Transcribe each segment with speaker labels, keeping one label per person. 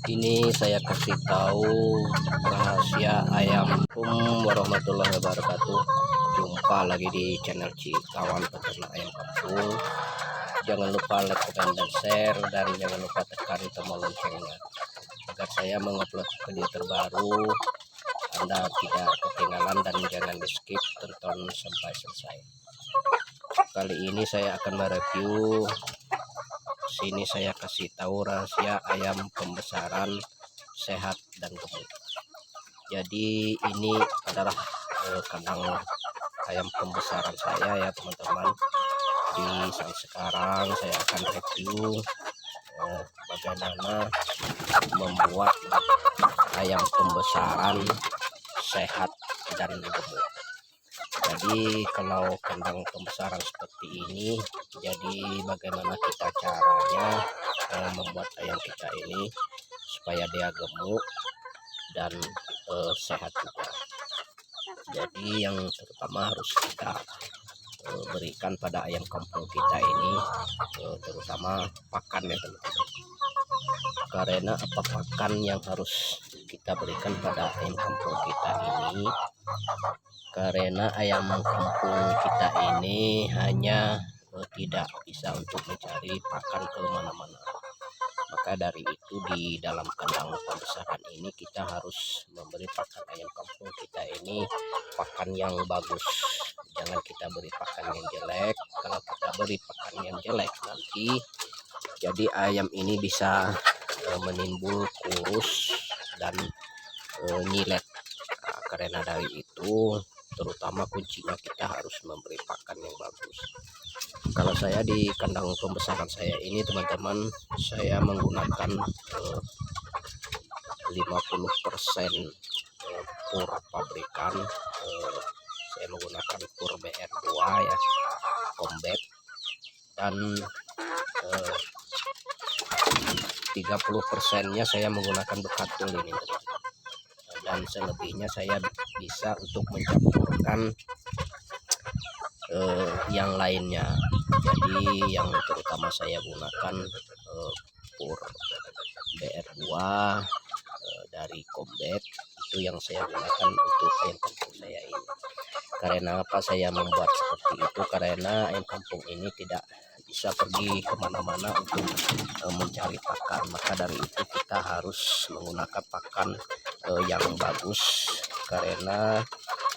Speaker 1: Ini saya kasih tahu rahasia ayam. Assalamualaikum warahmatullahi wabarakatuh. Jumpa lagi di channel Kawan Peternak Ayam Kampung. Jangan lupa like, komen, dan share, dan jangan lupa tekan tombol loncengnya agar saya mengupload video terbaru Anda tidak ketinggalan, dan jangan di skip, tonton sampai selesai. Kali ini saya akan mereview. Sini saya kasih tahu rahasia ayam pembesaran sehat dan gemuk. Jadi ini adalah kandang ayam pembesaran saya ya teman-teman. Di saat sekarang saya akan review bagaimana membuat ayam pembesaran sehat dan gemuk. Jadi kalau kandang pembesaran seperti ini, jadi bagaimana kita caranya membuat ayam kita ini supaya dia gemuk dan sehat juga. Jadi yang terutama harus kita berikan pada ayam kampung kita ini terutama pakan ya teman-teman. Karena apa pakan yang harus kita berikan pada ayam kampung kita ini? Karena ayam kampung kita ini hanya tidak bisa untuk mencari pakan ke mana-mana. Maka dari itu di dalam kandang pembesaran ini kita harus memberi pakan ayam kampung kita ini pakan yang bagus. Jangan kita beri pakan yang jelek. Kalau kita beri pakan yang jelek nanti jadi ayam ini bisa menimbul kurus dan nyilet. Nah, karena dari itu terutama kuncinya kita harus memberi pakan yang bagus. Kalau saya di kandang pembesaran saya ini teman-teman, saya menggunakan 50% pur pabrikan. Saya menggunakan pur BR2 ya, combat, dan 30%-nya saya menggunakan bekatul ini teman-teman. Dan selebihnya saya bisa untuk mencampurkan yang lainnya. Jadi yang terutama saya gunakan pur BR2 dari combat, itu yang saya gunakan untuk ayam kampung saya ini. Karena apa saya membuat seperti itu? Karena ayam kampung ini tidak bisa pergi kemana-mana untuk mencari pakan. Maka dari itu kita harus menggunakan pakan yang bagus, karena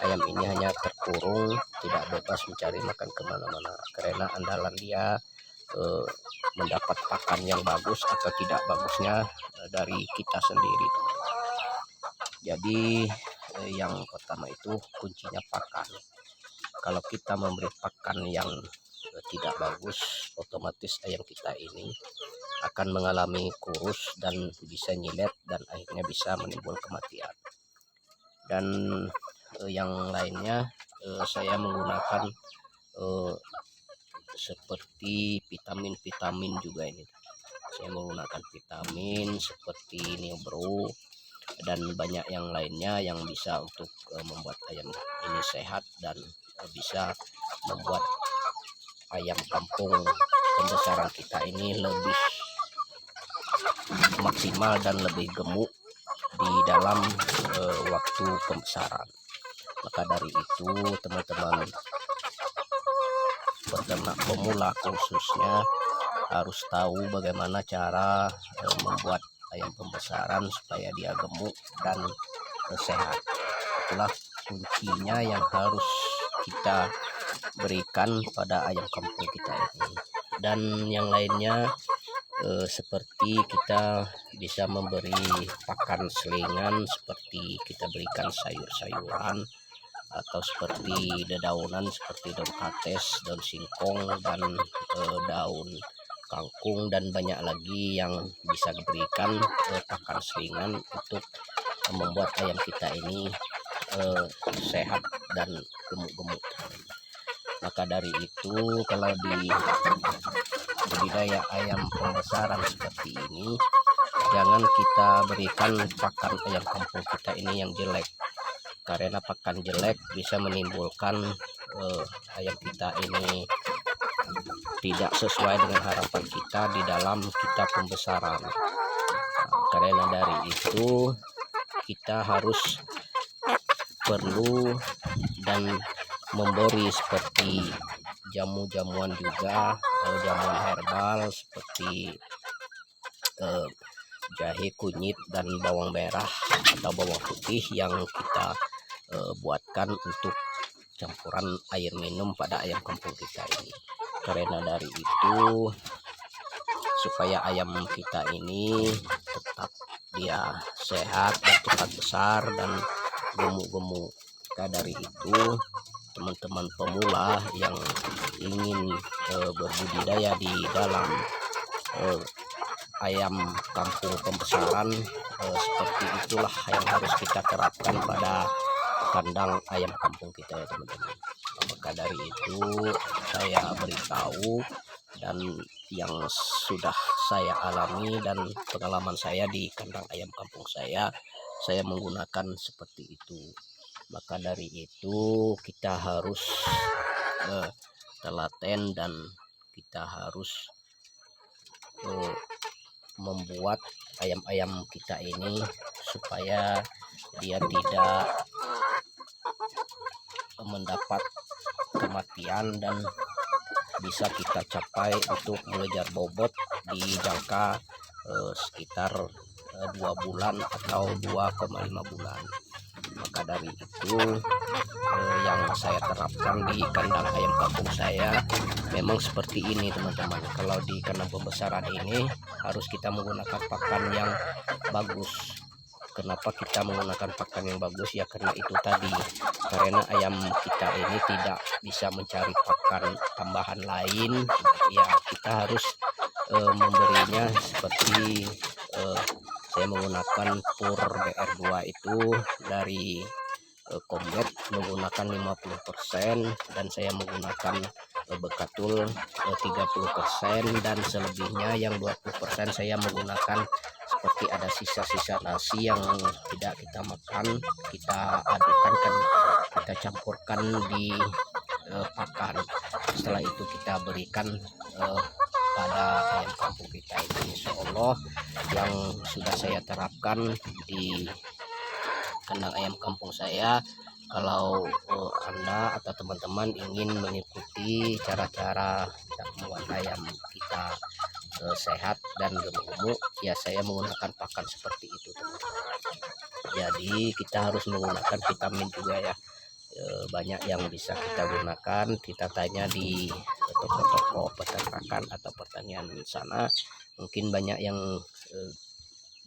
Speaker 1: ayam ini hanya terkurung, tidak bebas mencari makan kemana-mana. Karena andalan dia mendapat pakan yang bagus atau tidak bagusnya dari kita sendiri. Jadi yang pertama itu kuncinya pakan. Kalau kita memberi pakan yang tidak bagus, otomatis ayam kita ini akan mengalami kurus dan bisa nyilet, dan akhirnya bisa menimbul kematian. Dan yang lainnya saya menggunakan seperti vitamin juga ini. Saya menggunakan vitamin seperti Neobro dan banyak yang lainnya yang bisa untuk membuat ayam ini sehat dan bisa membuat ayam kampung pembesaran kita ini lebih maksimal dan lebih gemuk di dalam waktu pembesaran. Maka dari itu teman-teman peternak pemula khususnya harus tahu bagaimana cara membuat ayam pembesaran supaya dia gemuk dan sehat. Itulah kuncinya yang harus kita berikan pada ayam kampung kita ini. Dan yang lainnya seperti kita bisa memberi pakan selingan, seperti kita berikan sayur-sayuran atau seperti dedaunan seperti daun kates, daun singkong, dan daun kangkung, dan banyak lagi yang bisa diberikan pakan selingan untuk membuat ayam kita ini sehat dan gemuk-gemuk. Maka dari itu kalau di budidaya ayam pembesaran seperti ini, jangan kita berikan pakan ayam kampung kita ini yang jelek. Karena pakan jelek bisa menimbulkan ayam kita ini tidak sesuai dengan harapan kita di dalam kita pembesaran. Karena dari itu kita harus perlu dan memberi seperti jamu-jamuan juga, jamuan herbal seperti jahe, kunyit, dan bawang merah atau bawang putih yang kita buatkan untuk campuran air minum pada ayam kampung kita ini. Karena dari itu supaya ayam kita ini tetap dia sehat dan cepat besar dan gemuk-gemuk. Maka dari itu teman-teman pemula yang ingin berbudidaya di dalam ayam kampung pembesaran, seperti itulah yang harus kita terapkan pada kandang ayam kampung kita ya teman-teman. Maka dari itu saya beritahu dan yang sudah saya alami dan pengalaman saya di kandang ayam kampung saya menggunakan seperti itu. Maka dari itu kita harus telaten dan kita harus membuat ayam-ayam kita ini supaya dia tidak mendapat kematian dan bisa kita capai untuk mengejar bobot di jangka sekitar 2 bulan atau 2,5 bulan. Maka dari itu yang saya terapkan di kandang ayam kampung saya memang seperti ini teman-teman. Kalau di kandang pembesaran ini harus kita menggunakan pakan yang bagus. Kenapa kita menggunakan pakan yang bagus? Ya karena itu tadi, karena ayam kita ini tidak bisa mencari pakan tambahan lain, ya kita harus memberinya seperti saya menggunakan pur BR2 itu dari Combat menggunakan 50% dan saya menggunakan bekatul 30% dan selebihnya yang 20% saya menggunakan seperti ada sisa-sisa nasi yang tidak kita makan, kita adukan kan, kita campurkan di pakan. Setelah itu kita berikan pada ayam kampung kita ini. Insya Allah yang sudah saya terapkan di kandang ayam kampung saya. Kalau Anda atau teman-teman ingin mengikuti cara-cara membuat ayam kita sehat dan gemuk-gemuk, ya saya menggunakan pakan seperti itu teman-teman. Jadi kita harus menggunakan vitamin juga ya. Banyak yang bisa kita gunakan, kita tanya di toko-toko peternakan atau pertanian sana, mungkin banyak yang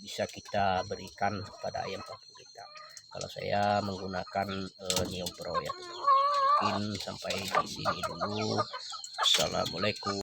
Speaker 1: bisa kita berikan pada ayam kampung kita. Kalau saya menggunakan Neo Pro ya. Mungkin sampai di sini dulu. Assalamualaikum.